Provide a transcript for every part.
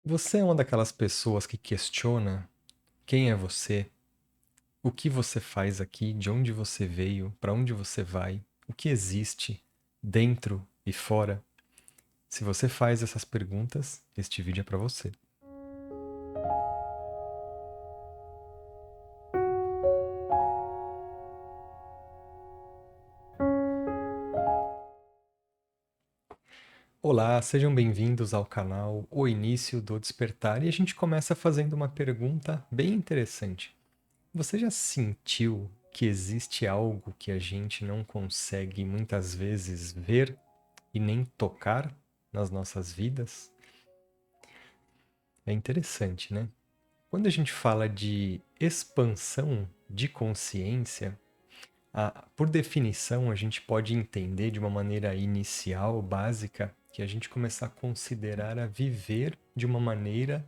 Você é uma daquelas pessoas que questiona quem é você, o que você faz aqui, de onde você veio, para onde você vai, o que existe dentro e fora? Se você faz essas perguntas, este vídeo é para você. Olá, sejam bem-vindos ao canal O Início do Despertar e a gente começa fazendo uma pergunta bem interessante. Você já sentiu que existe algo que a gente não consegue muitas vezes ver e nem tocar nas nossas vidas? É interessante, né? Quando a gente fala de expansão de consciência, por definição, a gente pode entender de uma maneira inicial, básica, que a gente começar a considerar a viver de uma maneira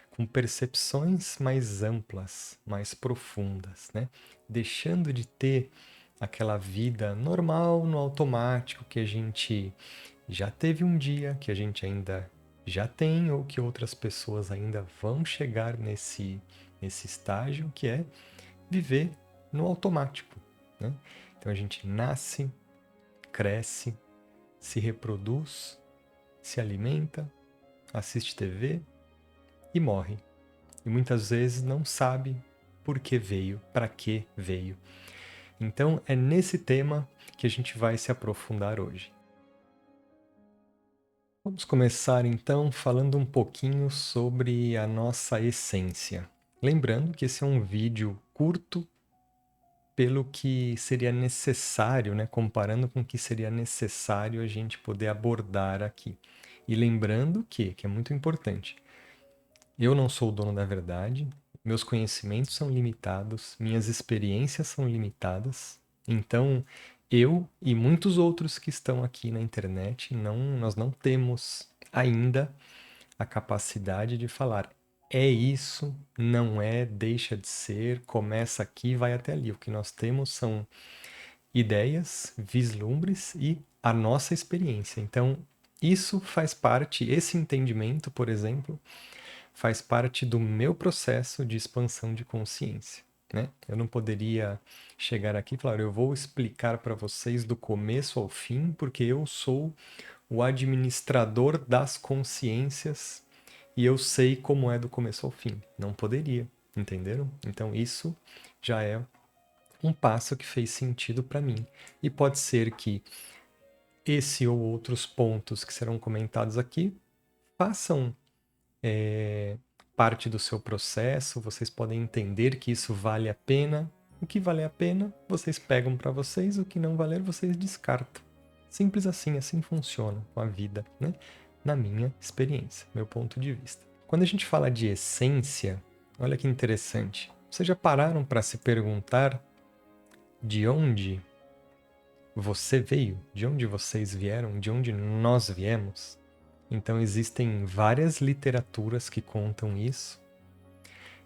com percepções mais amplas, mais profundas, né? Deixando de ter aquela vida normal, no automático, que a gente já teve um dia, que a gente ainda já tem, ou que outras pessoas ainda vão chegar nesse estágio, que é viver no automático, né? Então a gente nasce, cresce, se reproduz, se alimenta, assiste TV e morre. E muitas vezes não sabe por que veio, para que veio. Então é nesse tema que a gente vai se aprofundar hoje. Vamos começar então falando um pouquinho sobre a nossa essência. Lembrando que esse é um vídeo curto pelo que seria necessário, né? Comparando com o que seria necessário a gente poder abordar aqui. E lembrando que é muito importante, eu não sou o dono da verdade, meus conhecimentos são limitados, minhas experiências são limitadas, então eu e muitos outros que estão aqui na internet, nós não temos ainda a capacidade de falar é isso, não é, deixa de ser, começa aqui, vai até ali. O que nós temos são ideias, vislumbres e a nossa experiência. Então, isso faz parte, esse entendimento, por exemplo, faz parte do meu processo de expansão de consciência. Né? Eu não poderia chegar aqui e falar, eu vou explicar para vocês do começo ao fim, porque eu sou o administrador das consciências e eu sei como é do começo ao fim. Não poderia, entenderam? Então isso já é um passo que fez sentido para mim. E pode ser que esse ou outros pontos que serão comentados aqui façam parte do seu processo, vocês podem entender que isso vale a pena. O que vale a pena, vocês pegam para vocês, o que não valer, vocês descartam. Simples assim, assim funciona com a vida, né? Na minha experiência, meu ponto de vista. Quando a gente fala de essência, olha que interessante. Vocês já pararam para se perguntar de onde você veio? De onde vocês vieram? De onde nós viemos? Então existem várias literaturas que contam isso.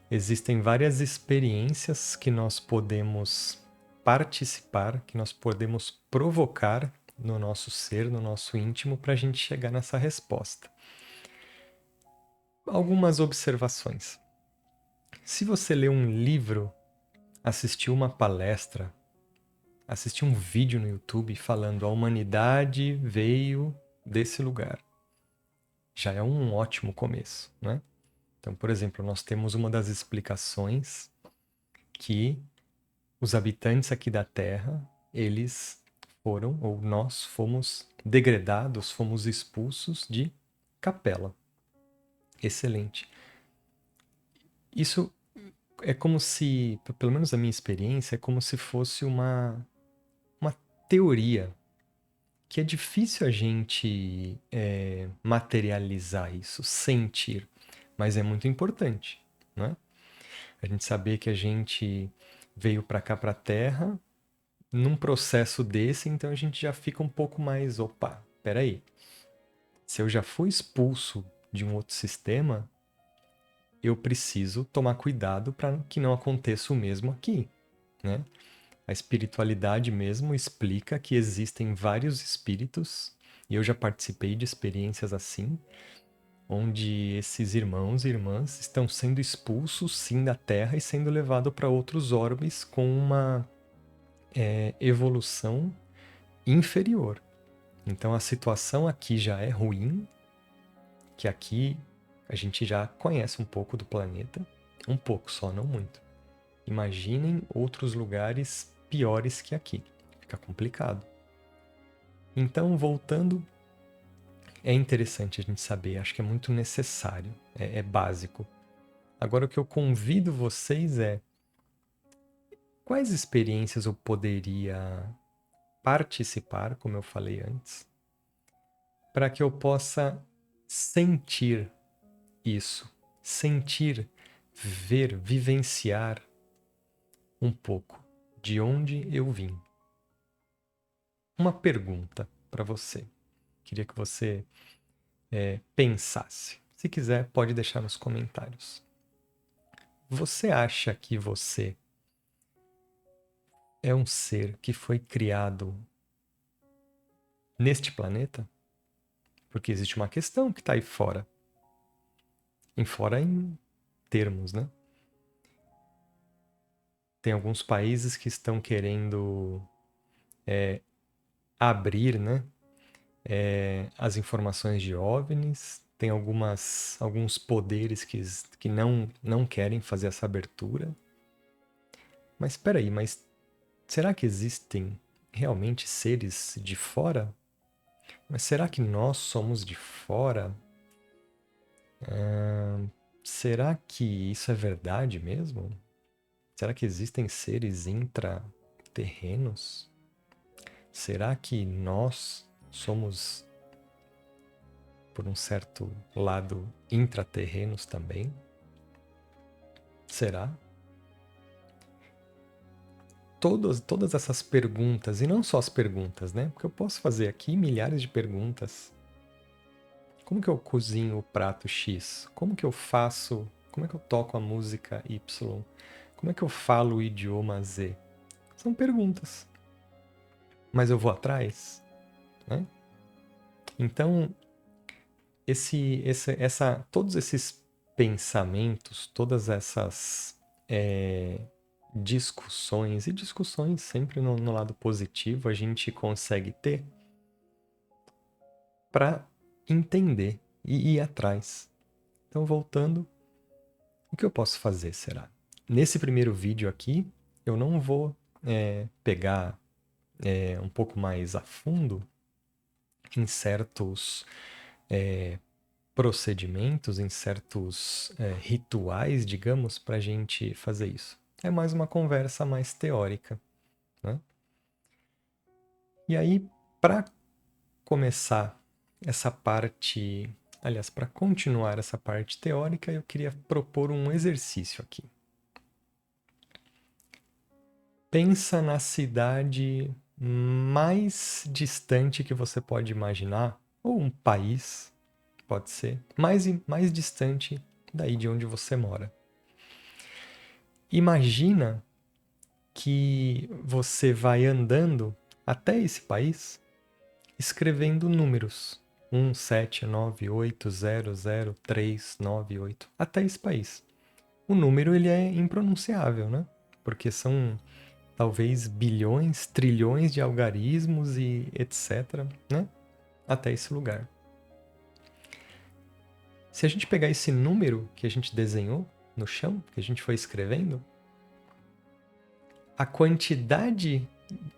Existem várias experiências que nós podemos participar, que nós podemos provocar no nosso ser, no nosso íntimo, para a gente chegar nessa resposta. Algumas observações. Se você lê um livro, assistiu uma palestra, assistiu um vídeo no YouTube falando a humanidade veio desse lugar, já é um ótimo começo, né? Então, por exemplo, nós temos uma das explicações que os habitantes aqui da Terra, eles foram, ou nós fomos degradados, fomos expulsos de Capela. Excelente. Isso é como se, pelo menos a minha experiência, é como se fosse uma teoria que é difícil a gente materializar isso, sentir, mas é muito importante, né? A gente saber que a gente veio para cá, para a Terra, num processo desse, então a gente já fica um pouco mais, opa, peraí, se eu já fui expulso de um outro sistema, eu preciso tomar cuidado para que não aconteça o mesmo aqui, né? A espiritualidade mesmo explica que existem vários espíritos, e eu já participei de experiências assim, onde esses irmãos e irmãs estão sendo expulsos, sim, da Terra e sendo levados para outros orbes com uma evolução inferior. Então a situação aqui já é ruim, que aqui a gente já conhece um pouco do planeta, um pouco só, não muito. Imaginem outros lugares piores que aqui. Fica complicado. Então, voltando, é interessante a gente saber, acho que é muito necessário, é básico. Agora, o que eu convido vocês é: quais experiências eu poderia participar, como eu falei antes, para que eu possa sentir isso, sentir, ver, vivenciar um pouco de onde eu vim. Uma pergunta para você. Queria que você pensasse. Se quiser, pode deixar nos comentários. Você acha que você é um ser que foi criado neste planeta? Porque existe uma questão que está aí fora. Fora em termos, né? Tem alguns países que estão querendo abrir, né, as informações de OVNIs. Tem alguns poderes que não querem fazer essa abertura. Mas espera aí, será que existem realmente seres de fora? Mas será que nós somos de fora? Será que isso é verdade mesmo? Será que existem seres intraterrenos? Será que nós somos, por um certo lado, intraterrenos também? Será? Todas essas perguntas, e não só as perguntas, né? Porque eu posso fazer aqui milhares de perguntas. Como que eu cozinho o prato X? Como que eu faço? Como é que eu toco a música Y? Como é que eu falo o idioma Z? São perguntas. Mas eu vou atrás, né? Então, todos esses pensamentos, todas essas discussões, e discussões sempre no lado positivo, a gente consegue ter para entender e ir atrás. Então, voltando, o que eu posso fazer, será? Nesse primeiro vídeo aqui, eu não vou pegar um pouco mais a fundo em certos procedimentos, em certos rituais, digamos, para a gente fazer isso. É mais uma conversa mais teórica, né? E aí, para começar essa parte, aliás, para continuar essa parte teórica, eu queria propor um exercício aqui. Pensa na cidade mais distante que você pode imaginar, ou um país, pode ser, mais distante daí de onde você mora. Imagina que você vai andando até esse país escrevendo números. 179800398, até esse país. O número ele é impronunciável, né? Porque são talvez bilhões, trilhões de algarismos e etc, né? Até esse lugar. Se a gente pegar esse número que a gente desenhou no chão, que a gente foi escrevendo, a quantidade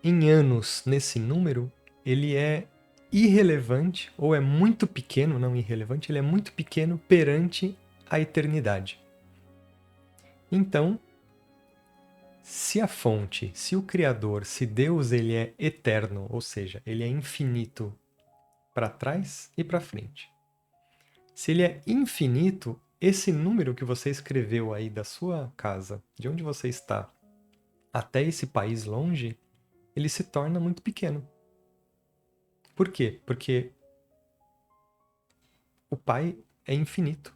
em anos nesse número, ele é irrelevante, ou é muito pequeno, não irrelevante, ele é muito pequeno perante a eternidade. Então, se a fonte, se o Criador, se Deus ele é eterno, ou seja, ele é infinito para trás e para frente. Se ele é infinito, esse número que você escreveu aí da sua casa, de onde você está, até esse país longe, ele se torna muito pequeno. Por quê? Porque o Pai é infinito.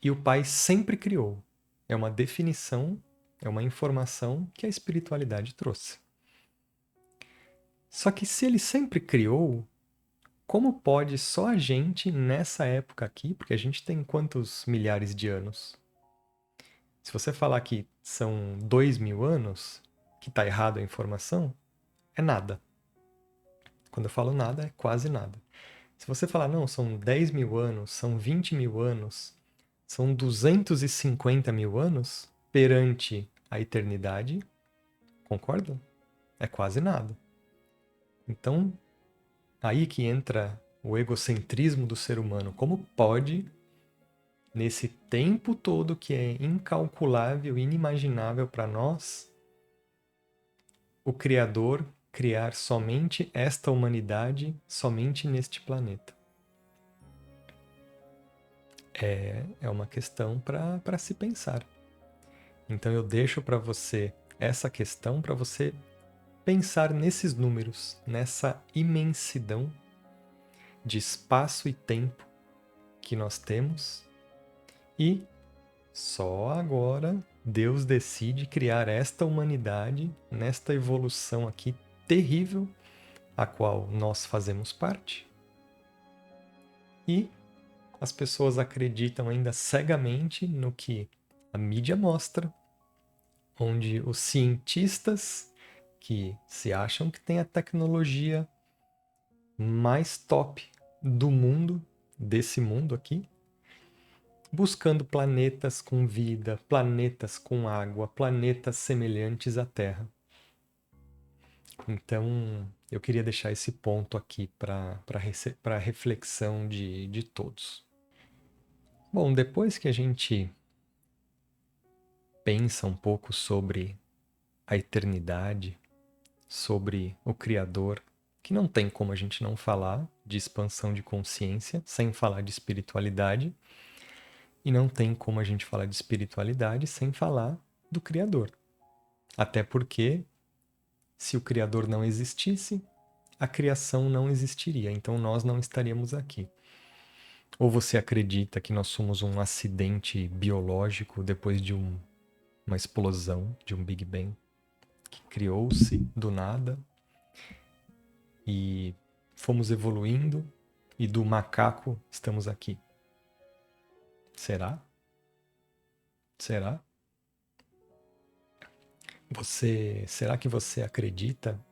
E o Pai sempre criou. É uma definição, é uma informação que a espiritualidade trouxe. Só que se ele sempre criou, como pode só a gente, nessa época aqui, porque a gente tem quantos milhares de anos? Se você falar que são 2.000 anos, que está errado a informação, é nada. Quando eu falo nada, é quase nada. Se você falar, não, são 10.000 anos, são 20.000 anos, são 250.000 anos perante a eternidade, concorda? É quase nada. Então, aí que entra o egocentrismo do ser humano. Como pode, nesse tempo todo que é incalculável, inimaginável para nós, o Criador criar somente esta humanidade, somente neste planeta? É uma questão para se pensar. Então eu deixo para você essa questão para você pensar nesses números, nessa imensidão de espaço e tempo que nós temos, e só agora Deus decide criar esta humanidade nesta evolução aqui terrível, a qual nós fazemos parte. E as pessoas acreditam ainda cegamente no que a mídia mostra, onde os cientistas que se acham que têm a tecnologia mais top do mundo, desse mundo aqui, buscando planetas com vida, planetas com água, planetas semelhantes à Terra. Então, eu queria deixar esse ponto aqui para reflexão de todos. Bom, depois que a gente pensa um pouco sobre a eternidade, sobre o Criador, que não tem como a gente não falar de expansão de consciência sem falar de espiritualidade, e não tem como a gente falar de espiritualidade sem falar do Criador. Até porque, se o Criador não existisse, a criação não existiria, então nós não estaríamos aqui. Ou você acredita que nós somos um acidente biológico depois de uma explosão, de um Big Bang, que criou-se do nada e fomos evoluindo e do macaco estamos aqui? Será? Será? Será que você acredita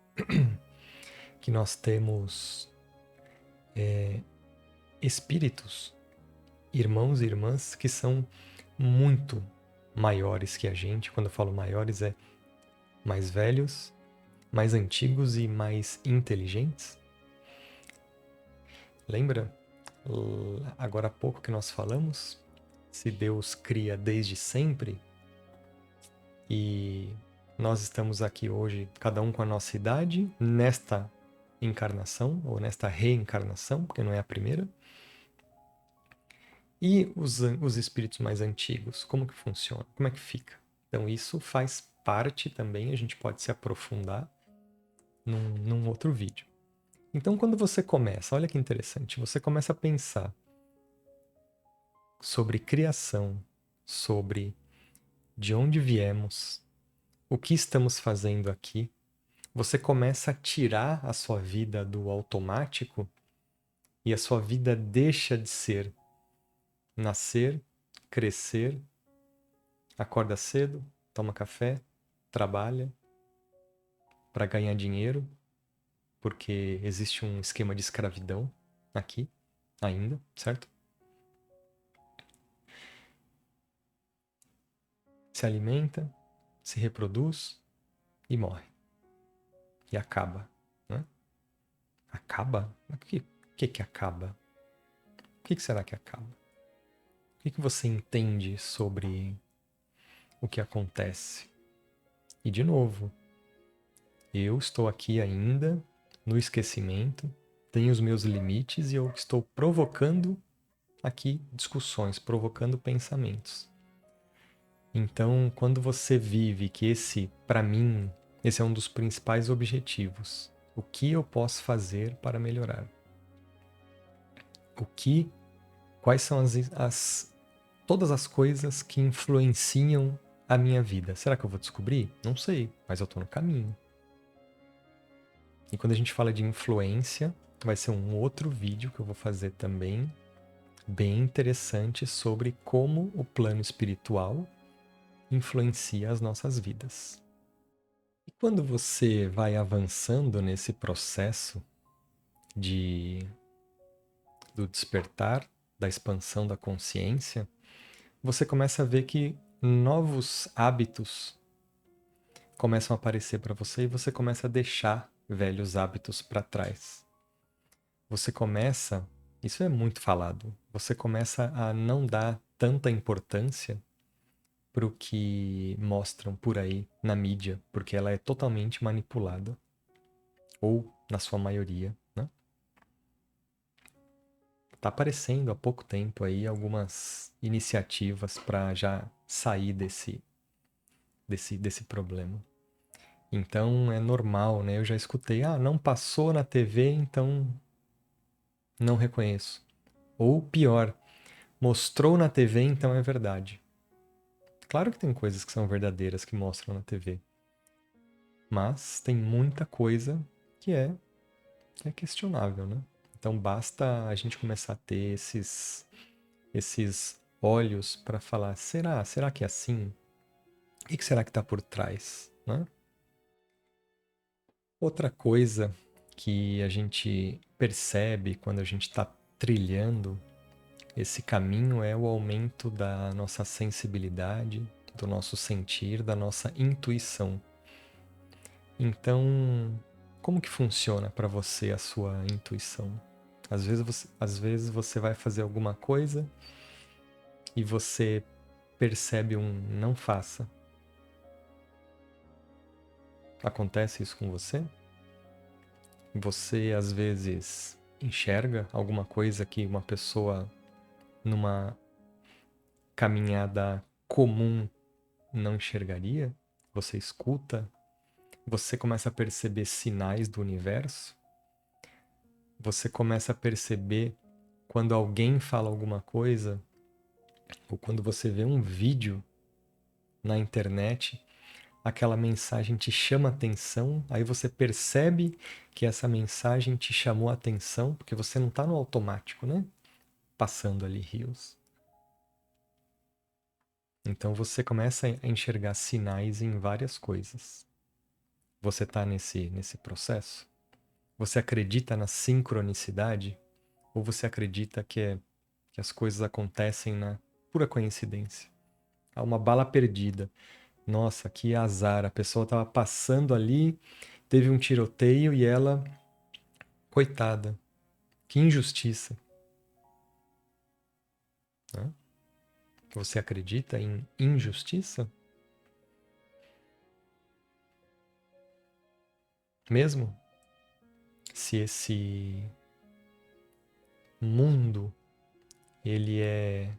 que nós temos espíritos, irmãos e irmãs que são muito maiores que a gente? Quando eu falo maiores, é mais velhos, mais antigos e mais inteligentes? Lembra agora há pouco que nós falamos? Se Deus cria desde sempre e nós estamos aqui hoje, cada um com a nossa idade, nesta encarnação ou nesta reencarnação, porque não é a primeira. E os espíritos mais antigos, como que funciona? Como é que fica? Então isso faz parte também, a gente pode se aprofundar num outro vídeo. Então quando você começa, olha que interessante, você começa a pensar sobre criação, sobre de onde viemos, o que estamos fazendo aqui, você começa a tirar a sua vida do automático e a sua vida deixa de ser nascer, crescer, acorda cedo, toma café, trabalha para ganhar dinheiro, porque existe um esquema de escravidão aqui ainda, certo? Se alimenta, se reproduz e morre. E acaba, né? Acaba? O que acaba? O que será que acaba? O que você entende sobre o que acontece? E de novo, eu estou aqui ainda no esquecimento, tenho os meus limites e eu estou provocando aqui discussões, provocando pensamentos. Então, quando você vive que para mim, esse é um dos principais objetivos. O que eu posso fazer para melhorar? Quais são todas as coisas que influenciam a minha vida? Será que eu vou descobrir? Não sei, mas eu estou no caminho. E quando a gente fala de influência, vai ser um outro vídeo que eu vou fazer também, bem interessante, sobre como o plano espiritual influencia as nossas vidas. E quando você vai avançando nesse processo do despertar, da expansão da consciência, você começa a ver que novos hábitos começam a aparecer para você e você começa a deixar velhos hábitos para trás. Você começa, isso é muito falado, você começa a não dar tanta importância para o que mostram por aí na mídia, porque ela é totalmente manipulada, ou na sua maioria, né? Tá aparecendo há pouco tempo aí algumas iniciativas para já sair desse problema. Então é normal, né? Eu já escutei, não passou na TV, então não reconheço. Ou pior, mostrou na TV, então é verdade. Claro que tem coisas que são verdadeiras que mostram na TV, mas tem muita coisa que é questionável, né? Então basta a gente começar a ter esses olhos para falar, será que é assim? O que será que está por trás, né? Outra coisa que a gente percebe quando a gente está trilhando esse caminho é o aumento da nossa sensibilidade, do nosso sentir, da nossa intuição. Então, como que funciona para você a sua intuição? Às vezes você vai fazer alguma coisa e você percebe um não faça. Acontece isso com você? Você às vezes enxerga alguma coisa que uma pessoa numa caminhada comum não enxergaria? Você escuta? Você começa a perceber sinais do universo? Você começa a perceber quando alguém fala alguma coisa, ou quando você vê um vídeo na internet, aquela mensagem te chama atenção, aí você percebe que essa mensagem te chamou a atenção, porque você não está no automático, né? Passando ali rios. Então você começa a enxergar sinais em várias coisas. Você está nesse processo? Você acredita na sincronicidade? Ou você acredita que as coisas acontecem na pura coincidência? Há uma bala perdida. Nossa, que azar. A pessoa estava passando ali, teve um tiroteio e ela, coitada, que injustiça. Né? Você acredita em injustiça? Mesmo se esse mundo ele é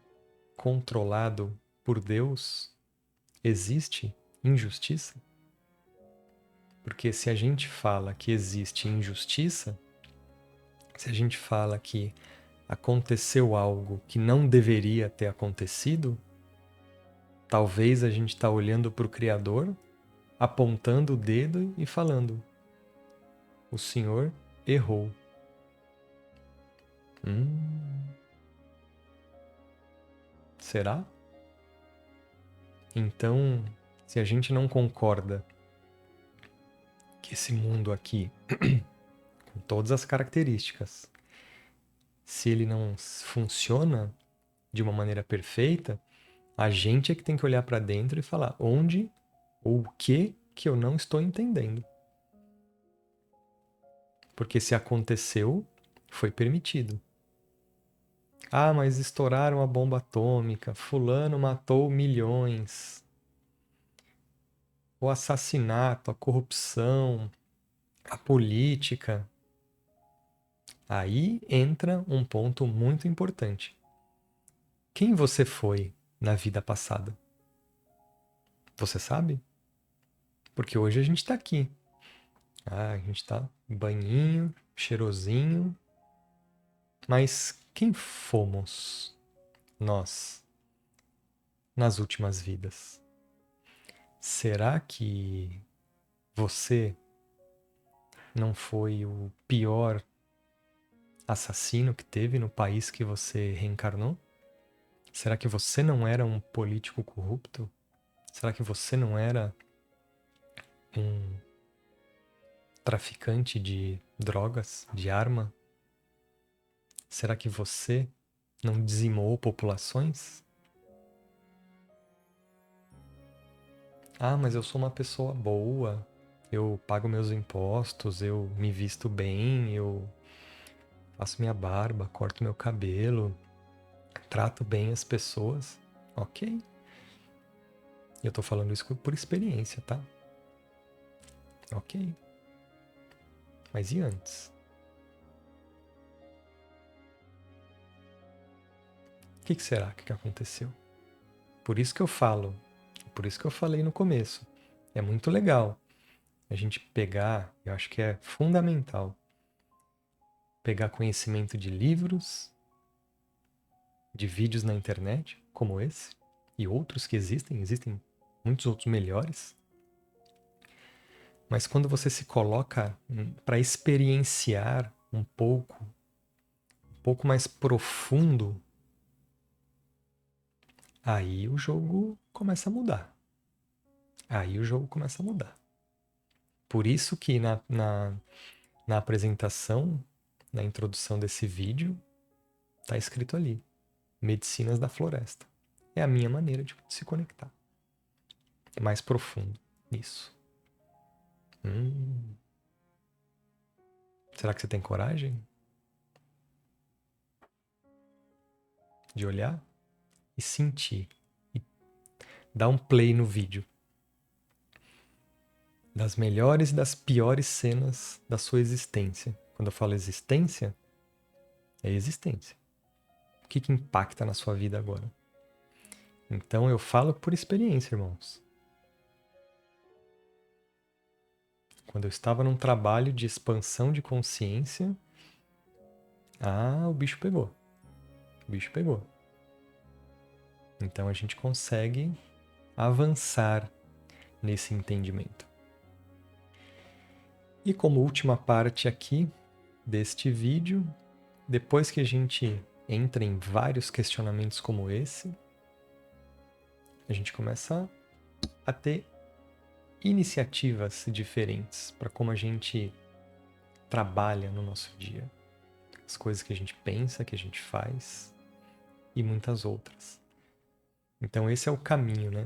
controlado por Deus, existe injustiça? Porque se a gente fala que existe injustiça, se a gente fala que aconteceu algo que não deveria ter acontecido, talvez a gente está olhando para o Criador, apontando o dedo e falando: o Senhor errou. Será? Então, se a gente não concorda que esse mundo aqui, com todas as características, se ele não funciona de uma maneira perfeita, a gente é que tem que olhar para dentro e falar onde ou o que eu não estou entendendo. Porque se aconteceu, foi permitido. Mas estouraram a bomba atômica, fulano matou milhões. O assassinato, a corrupção, a política. Aí entra um ponto muito importante. Quem você foi na vida passada? Você sabe? Porque hoje a gente está aqui. A gente está banhinho, cheirosinho. Mas quem fomos nós nas últimas vidas? Será que você não foi o pior assassino que teve no país que você reencarnou? Será que você não era um político corrupto? Será que você não era um traficante de drogas, de arma? Será que você não dizimou populações? Ah, mas eu sou uma pessoa boa, eu pago meus impostos, eu me visto bem, eu faço minha barba, corto meu cabelo, trato bem as pessoas. Ok. Eu tô falando isso por experiência, tá? Ok. Mas e antes? O que será que aconteceu? Por isso que eu falo, por isso que eu falei no começo. É muito legal a gente pegar, eu acho que é fundamental, pegar conhecimento de livros, de vídeos na internet, como esse, e outros que existem muitos outros melhores. Mas quando você se coloca para experienciar um pouco mais profundo, aí o jogo começa a mudar. Aí o jogo começa a mudar. Por isso que na apresentação, na introdução desse vídeo, está escrito ali: Medicinas da Floresta. É a minha maneira de se conectar. Mais profundo nisso. Será que você tem coragem de olhar e sentir? E dar um play no vídeo. Das melhores e das piores cenas da sua existência. Quando eu falo existência, é existência. O que impacta na sua vida agora? Então eu falo por experiência, irmãos. Quando eu estava num trabalho de expansão de consciência, o bicho pegou. O bicho pegou. Então a gente consegue avançar nesse entendimento. E como última parte aqui deste vídeo, depois que a gente entra em vários questionamentos como esse, a gente começa a ter iniciativas diferentes para como a gente trabalha no nosso dia. As coisas que a gente pensa, que a gente faz e muitas outras. Então esse é o caminho, né?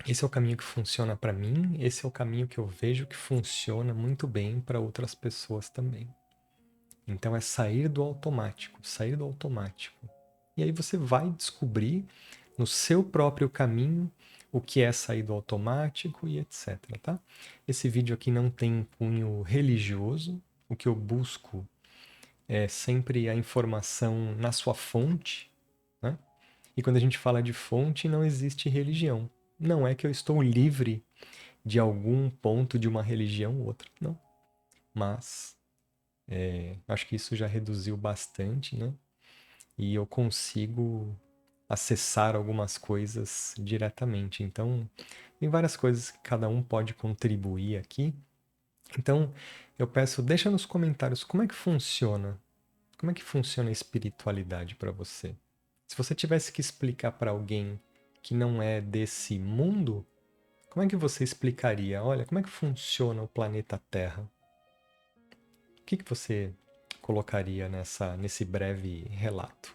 Esse é o caminho que funciona para mim, esse é o caminho que eu vejo que funciona muito bem para outras pessoas também. Então é sair do automático, sair do automático. E aí você vai descobrir no seu próprio caminho o que é sair do automático e etc, tá? Esse vídeo aqui não tem cunho religioso, o que eu busco é sempre a informação na sua fonte, né? E quando a gente fala de fonte, não existe religião. Não é que eu estou livre de algum ponto de uma religião ou outra, não. Mas acho que isso já reduziu bastante, né? E eu consigo acessar algumas coisas diretamente. Então, tem várias coisas que cada um pode contribuir aqui. Então, eu peço, deixa nos comentários como é que funciona. Como é que funciona a espiritualidade para você? Se você tivesse que explicar para alguém que não é desse mundo, como é que você explicaria? Olha, como é que funciona o planeta Terra? O que você colocaria nesse breve relato?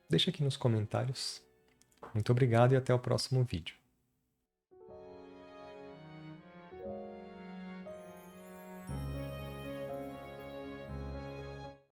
Deixa aqui nos comentários. Muito obrigado e até o próximo vídeo.